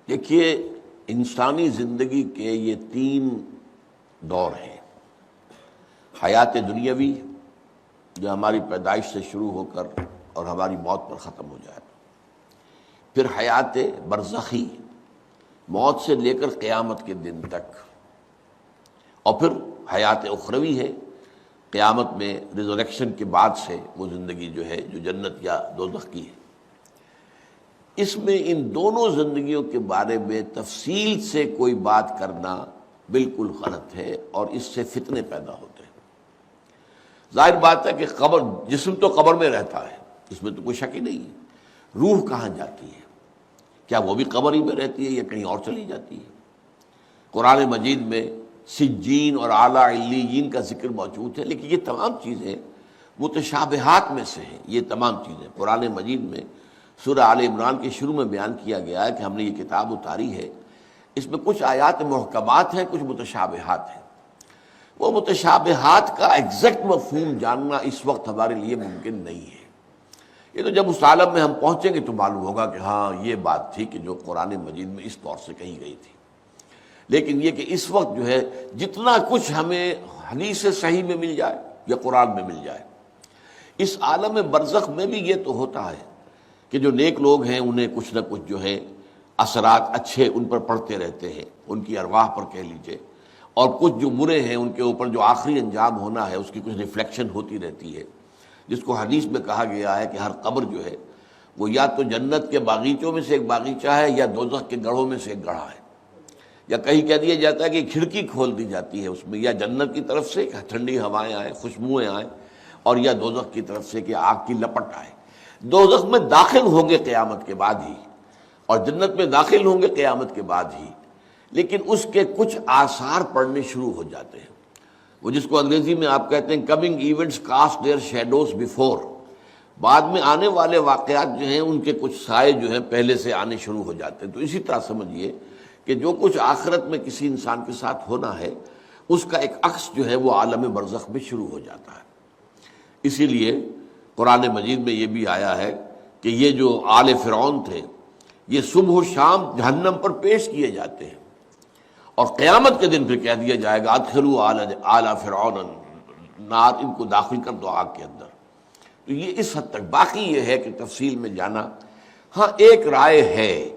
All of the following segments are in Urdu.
دیکھیے، انسانی زندگی کے یہ تین دور ہیں۔ حیات دنیاوی جو ہماری پیدائش سے شروع ہو کر اور ہماری موت پر ختم ہو جائے، پھر حیات برزخی موت سے لے کر قیامت کے دن تک، اور پھر حیات اخروی ہے قیامت میں ریزریکشن کے بعد سے وہ زندگی جو ہے جو جنت یا دوزخ کی ہے۔ اس میں ان دونوں زندگیوں کے بارے میں تفصیل سے کوئی بات کرنا بالکل غلط ہے، اور اس سے فتنے پیدا ہوتے ہیں۔ ظاہر بات ہے کہ قبر، جسم تو قبر میں رہتا ہے، اس میں تو کوئی شک ہی نہیں ہے۔ روح کہاں جاتی ہے؟ کیا وہ بھی قبر ہی میں رہتی ہے یا کہیں اور چلی جاتی ہے؟ قرآن مجید میں سجین اور اعلیٰ علیین کا ذکر موجود ہے، لیکن یہ تمام چیزیں متشابہات میں سے ہیں۔ یہ تمام چیزیں قرآن مجید میں سورہ آل عمران کے شروع میں بیان کیا گیا ہے کہ ہم نے یہ کتاب اتاری ہے، اس میں کچھ آیات محکمات ہیں، کچھ متشابہات ہیں۔ وہ متشابہات کا ایگزیکٹ مفہوم جاننا اس وقت ہمارے لیے ممکن نہیں ہے۔ یہ تو جب اس عالم میں ہم پہنچیں گے تو معلوم ہوگا کہ ہاں یہ بات تھی کہ جو قرآن مجید میں اس طور سے کہی گئی تھی۔ لیکن یہ کہ اس وقت جو ہے جتنا کچھ ہمیں حدیث صحیح میں مل جائے یا قرآن میں مل جائے، اس عالم برزخ میں بھی یہ تو ہوتا ہے کہ جو نیک لوگ ہیں انہیں کچھ نہ کچھ جو ہے اثرات اچھے ان پر پڑتے رہتے ہیں، ان کی ارواح پر کہہ لیجئے، اور کچھ جو برے ہیں ان کے اوپر جو آخری انجام ہونا ہے اس کی کچھ ریفلیکشن ہوتی رہتی ہے، جس کو حدیث میں کہا گیا ہے کہ ہر قبر جو ہے وہ یا تو جنت کے باغیچوں میں سے ایک باغیچہ ہے یا دوزخ کے گڑھوں میں سے ایک گڑھا ہے، یا کہیں کہہ دیا جاتا ہے کہ کھڑکی کھول دی جاتی ہے اس میں، یا جنت کی طرف سے ٹھنڈی ہوائیں آئیں، خوشبوئیں آئیں، اور یا دوزخ کی طرف سے کہ آگ کی لپٹ آئے۔ دوزخ میں داخل ہوں گے قیامت کے بعد ہی، اور جنت میں داخل ہوں گے قیامت کے بعد ہی، لیکن اس کے کچھ آثار پڑنے شروع ہو جاتے ہیں۔ وہ جس کو انگریزی میں آپ کہتے ہیں coming events cast their shadows before, بعد میں آنے والے واقعات جو ہیں ان کے کچھ سائے جو ہیں پہلے سے آنے شروع ہو جاتے ہیں۔ تو اسی طرح سمجھیے کہ جو کچھ آخرت میں کسی انسان کے ساتھ ہونا ہے اس کا ایک عکس جو ہے وہ عالم برزخ میں شروع ہو جاتا ہے۔ اسی لیے قرآن مجید میں یہ بھی آیا ہے کہ یہ جو آل فرعون تھے یہ صبح و شام جہنم پر پیش کیے جاتے ہیں، اور قیامت کے دن پھر کہہ دیا جائے گا ادخلوا آل فرعون النار، ان کو داخل کر دو آگ کے اندر۔ تو یہ اس حد تک، باقی یہ ہے کہ تفصیل میں جانا، ہاں ایک رائے ہے،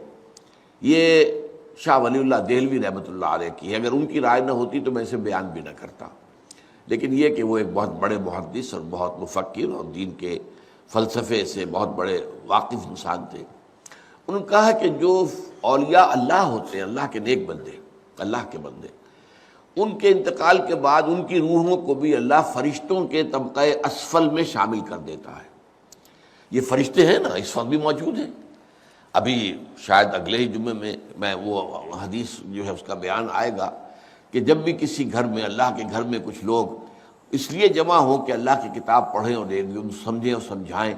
یہ شاہ ولی اللہ دہلوی رحمۃ اللہ علیہ کی ہے، اگر ان کی رائے نہ ہوتی تو میں اسے بیان بھی نہ کرتا، لیکن یہ کہ وہ ایک بہت بڑے محدث اور بہت مفکر اور دین کے فلسفے سے بہت بڑے واقف انسان تھے۔ انہوں نے کہا کہ جو اولیاء اللہ ہوتے ہیں، اللہ کے نیک بندے، اللہ کے بندے، ان کے انتقال کے بعد ان کی روحوں کو بھی اللہ فرشتوں کے طبقہ اسفل میں شامل کر دیتا ہے۔ یہ فرشتے ہیں نا، اس وقت بھی موجود ہیں۔ ابھی شاید اگلے ہی جمعے میں وہ حدیث جو ہے اس کا بیان آئے گا کہ جب بھی کسی گھر میں، اللہ کے گھر میں کچھ لوگ اس لیے جمع ہوں کہ اللہ کی کتاب پڑھیں اور سمجھیں اور سمجھائیں،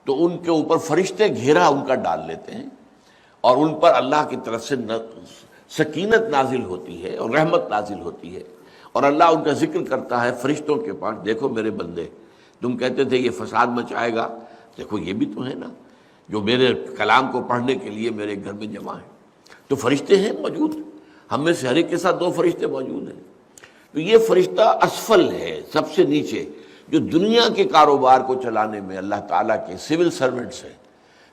تو ان کے اوپر فرشتے گھیرا ان کا ڈال لیتے ہیں، اور ان پر اللہ کی طرف سے سکینت نازل ہوتی ہے اور رحمت نازل ہوتی ہے، اور اللہ ان کا ذکر کرتا ہے فرشتوں کے پاس، دیکھو میرے بندے، تم کہتے تھے یہ فساد مچائے گا، دیکھو یہ بھی تو ہے نا جو میرے کلام کو پڑھنے کے لیے میرے گھر میں جمع ہیں۔ تو فرشتے ہیں موجود، ہم میں سے ہر ایک کے ساتھ 2 فرشتے موجود ہیں۔ تو یہ فرشتہ اسفل ہے، سب سے نیچے، جو دنیا کے کاروبار کو چلانے میں اللہ تعالیٰ کے سول سرونٹس ہیں۔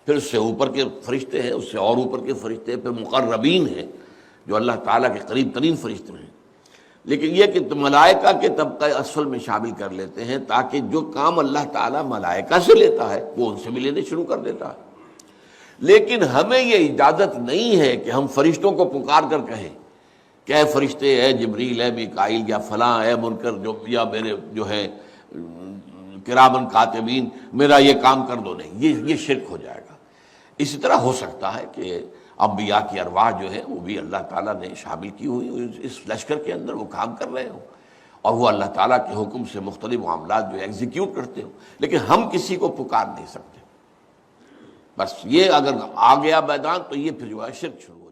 پھر اس سے اوپر کے فرشتے ہیں، اس سے اور اوپر کے فرشتے ہیں، پھر مقربین ہیں جو اللہ تعالیٰ کے قریب ترین فرشتے ہیں۔ لیکن یہ کہ ملائکہ کے طبقہ اسفل میں شامل کر لیتے ہیں تاکہ جو کام اللہ تعالیٰ ملائکہ سے لیتا ہے وہ ان سے بھی لینے شروع کر دیتا ہے۔ لیکن ہمیں یہ اجازت نہیں ہے کہ ہم فرشتوں کو پکار کر کہیں کہ اے فرشتے، اے جبریل، اے میکائیل، یا فلاں، اے منکر، جو یا میرے جو ہے کرامن کاتبین، میرا یہ کام کر دو۔ نہیں، یہ شرک ہو جائے گا۔ اسی طرح ہو سکتا ہے کہ انبیاء کی ارواح جو ہے وہ بھی اللہ تعالیٰ نے شامل کی ہوئی اس لشکر کے اندر، وہ کام کر رہے ہوں اور وہ اللہ تعالیٰ کے حکم سے مختلف معاملات جو ایگزیکیوٹ کرتے ہوں، لیکن ہم کسی کو پکار نہیں سکتے۔ بس یہ اگر آ گیا میدان تو یہ پھر جو ہے شرک شروع ہو